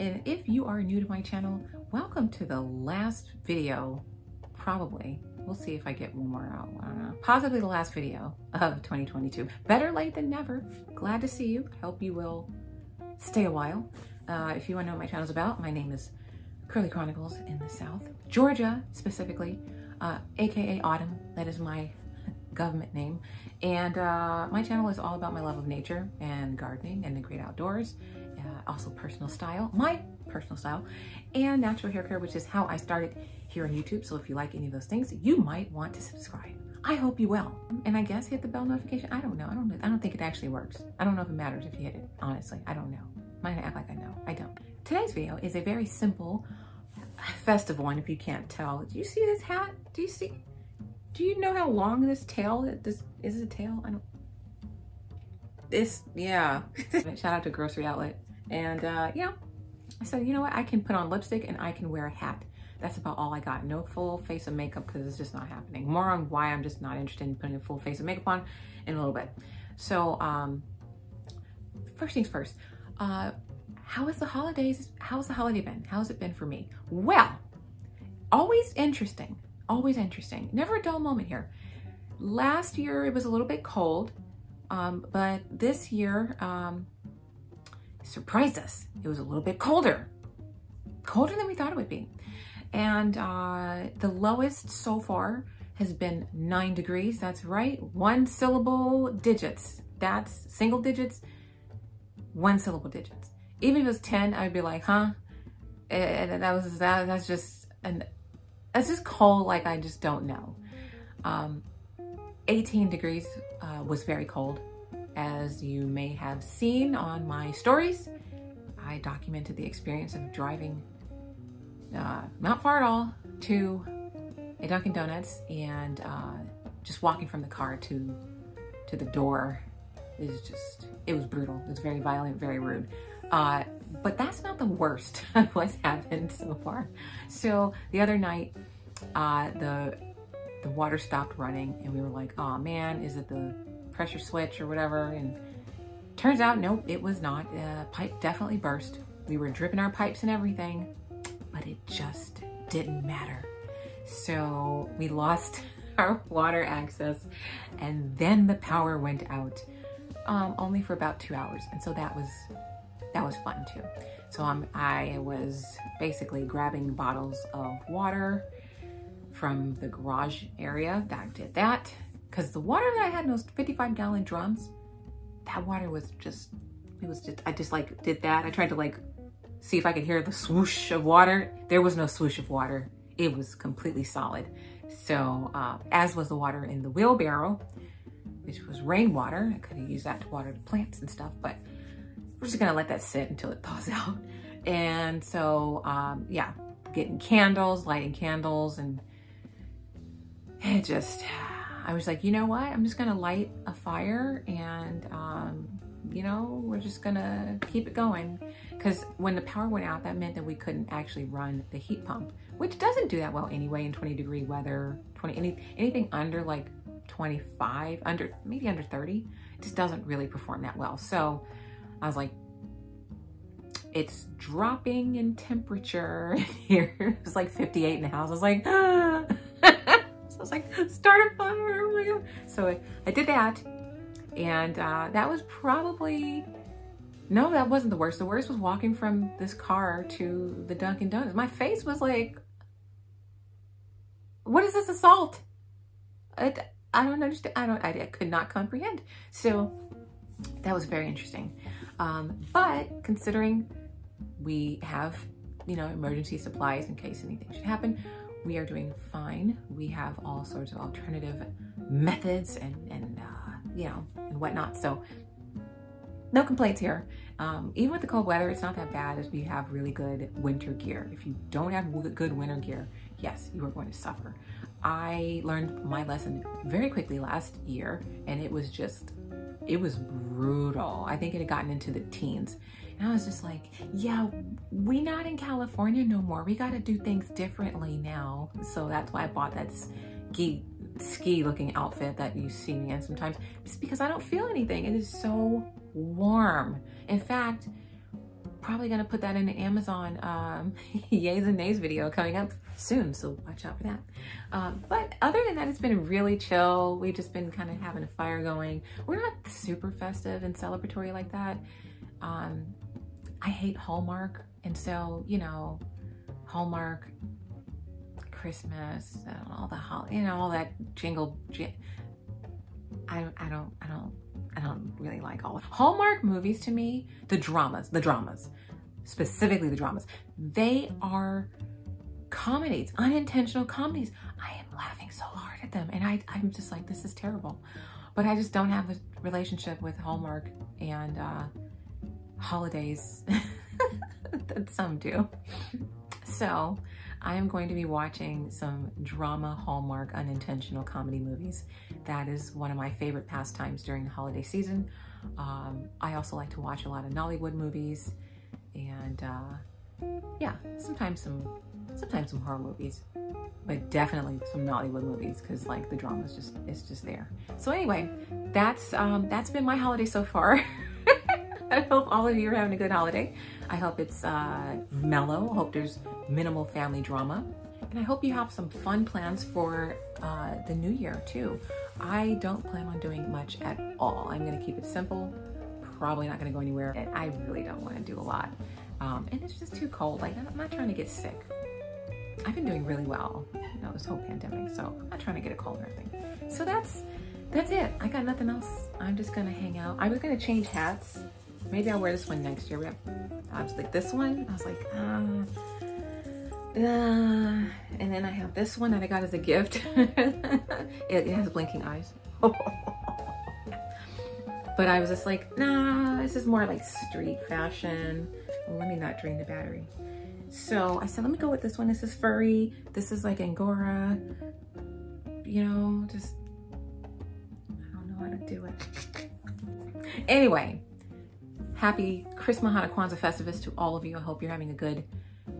And if you are new to my channel, welcome to the last video, probably. We'll see if I get one more out, I don't know. Possibly the last video of 2022. Better late than never. Glad to see you. Hope you will stay a while. If you want to know what my channel's about, my name is Curlychronicles in the South, Georgia specifically, AKA Autumn. That is my government name. And my channel is all about my love of nature and gardening and the great outdoors. Also personal style, my personal style, and natural hair care, which is how I started here on YouTube. So if you like any of those things, you might want to subscribe. I hope you will. And I guess hit the bell notification. I don't know. I don't think it actually works. I don't know if it matters if you hit it. Honestly, I don't know. I'm gonna act like I know. I don't. Today's video is a very simple festive one, if you can't tell. Do you see this hat? Do you know how long this tail, this is a tail? I don't, this, yeah. Shout out to Grocery Outlet. And you know, I said, you know what? I can put on lipstick and I can wear a hat. That's about all I got. No full face of makeup because it's just not happening. More on why I'm just not interested in putting a full face of makeup on in a little bit. So first things first, how is the holidays? How's the holiday been? How's it been for me? Well, always interesting. Always interesting. Never a dull moment here. Last year it was a little bit cold, but this year surprised us. It was a little bit colder than we thought it would be. And the lowest so far has been 9 degrees. That's right, 1 syllable digits. That's single digits, 1 syllable digits. Even if it was 10, I'd be like, huh? And that's just cold, like I just don't know. 18 degrees was very cold. As you may have seen on my stories, I documented the experience of driving not far at all to a Dunkin' Donuts and just walking from the car to the door. It was brutal. It was very violent, very rude. But that's not the worst of what's happened so far. So the other night, the water stopped running and we were like, oh man, is it the pressure switch or whatever? And turns out, nope, it was not. Pipe definitely burst. We were dripping our pipes and everything, but it just didn't matter. So we lost our water access and then the power went out, only for about 2 hours. And so that was fun too. So I was basically grabbing bottles of water from the garage area. That did that. Because the water that I had in those 55-gallon drums, that water was just, I just like did that. I tried to like see if I could hear the swoosh of water. There was no swoosh of water. It was completely solid. So as was the water in the wheelbarrow, which was rainwater. I could have used that to water the plants and stuff, but we're just gonna let that sit until it thaws out. And so, yeah, getting candles, lighting candles, and it just, I was like, you know what? I'm just gonna light a fire and, you know, we're just gonna keep it going. Because when the power went out, that meant that we couldn't actually run the heat pump, which doesn't do that well anyway in 20-degree weather. Anything under like 25, maybe under 30, just doesn't really perform that well. So I was like, it's dropping in temperature here. It's like 58 in the house. I was like, ah. So I was like, start a fire. Oh my God. So I did that. And that was probably, no, that wasn't the worst. The worst was walking from this car to the Dunkin' Donuts. My face was like, what is this assault? I don't understand. I could not comprehend. So that was very interesting. But considering we have, you know, emergency supplies in case anything should happen, we are doing fine. We have all sorts of alternative methods and you know, and whatnot. So no complaints here. Even with the cold weather, it's not that bad as we have really good winter gear. If you don't have good winter gear, yes, you are going to suffer. I learned my lesson very quickly last year, and it was brutal. I think it had gotten into the teens. And I was just like, yeah, we not in California no more. We got to do things differently now. So that's why I bought that ski looking outfit that you see me in sometimes. It's because I don't feel anything. It is so warm. In fact, probably gonna put that in the Amazon yays and nays video coming up soon, so watch out for that. But other than that, it's been really chill. We've just been kind of having a fire going. We're not super festive and celebratory like that. I hate Hallmark, and so, you know, Hallmark, Christmas, all the all that I don't really like all of it. Hallmark movies, to me, the dramas, specifically the dramas, they are comedies, unintentional comedies. I am laughing so hard at them, and I'm just like, this is terrible. But I just don't have a relationship with Hallmark and Holidayz that some do. So I am going to be watching some drama Hallmark unintentional comedy movies. That is one of my favorite pastimes during the holiday season. I also like to watch a lot of Nollywood movies, and yeah, sometimes some horror movies, but definitely some Nollywood movies, because like the drama is just there. So anyway, that's been my holiday so far. I hope all of you are having a good holiday. I hope it's mellow. I hope there's minimal family drama. And I hope you have some fun plans for the new year too. I don't plan on doing much at all. I'm gonna keep it simple. Probably not gonna go anywhere. And I really don't wanna do a lot. And it's just too cold. Like, I'm not trying to get sick. I've been doing really well, you know, this whole pandemic, so I'm not trying to get a cold or anything. So that's it. I got nothing else. I'm just gonna hang out. I was gonna change hats. Maybe I'll wear this one next year. I was like, this one, I was like, and then I have this one that I got as a gift. it has blinking eyes. But I was just like, nah, this is more like street fashion. Well, let me not drain the battery. So I said, let me go with this one. This is furry. This is like Angora. You know, just, I don't know how to do it. Anyway, happy Christmas, Hanukkah, Kwanzaa, Festivus to all of you. I hope you're having a good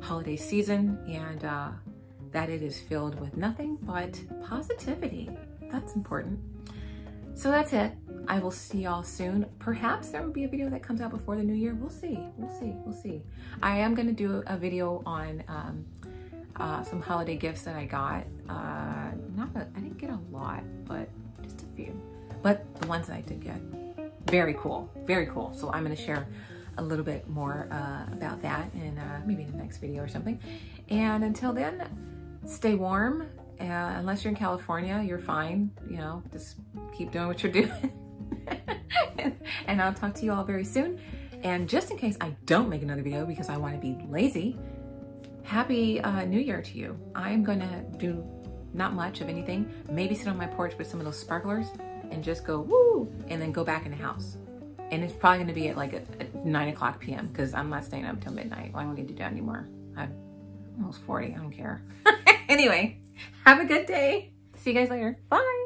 holiday season, and that it is filled with nothing but positivity. That's important. So that's it. I will see y'all soon. Perhaps there will be a video that comes out before the new year. We'll see. We'll see. I am going to do a video on some holiday gifts that I got. I didn't get a lot, but just a few. But the ones that I did get, very cool, very cool. So I'm going to share a little bit more about that in maybe in the next video or something. And until then, stay warm. Unless you're in California, you're fine. You know, just keep doing what you're doing. And I'll talk to you all very soon. And just in case I don't make another video because I want to be lazy, happy New Year to you. I'm gonna do not much of anything. Maybe sit on my porch with some of those sparklers and just go woo, and then go back in the house. And it's probably gonna be at like at 9 o'clock p.m. because I'm not staying up until midnight. Well, I don't need to do that anymore. I'm almost 40, I don't care. Anyway, have a good day. See you guys later. Bye.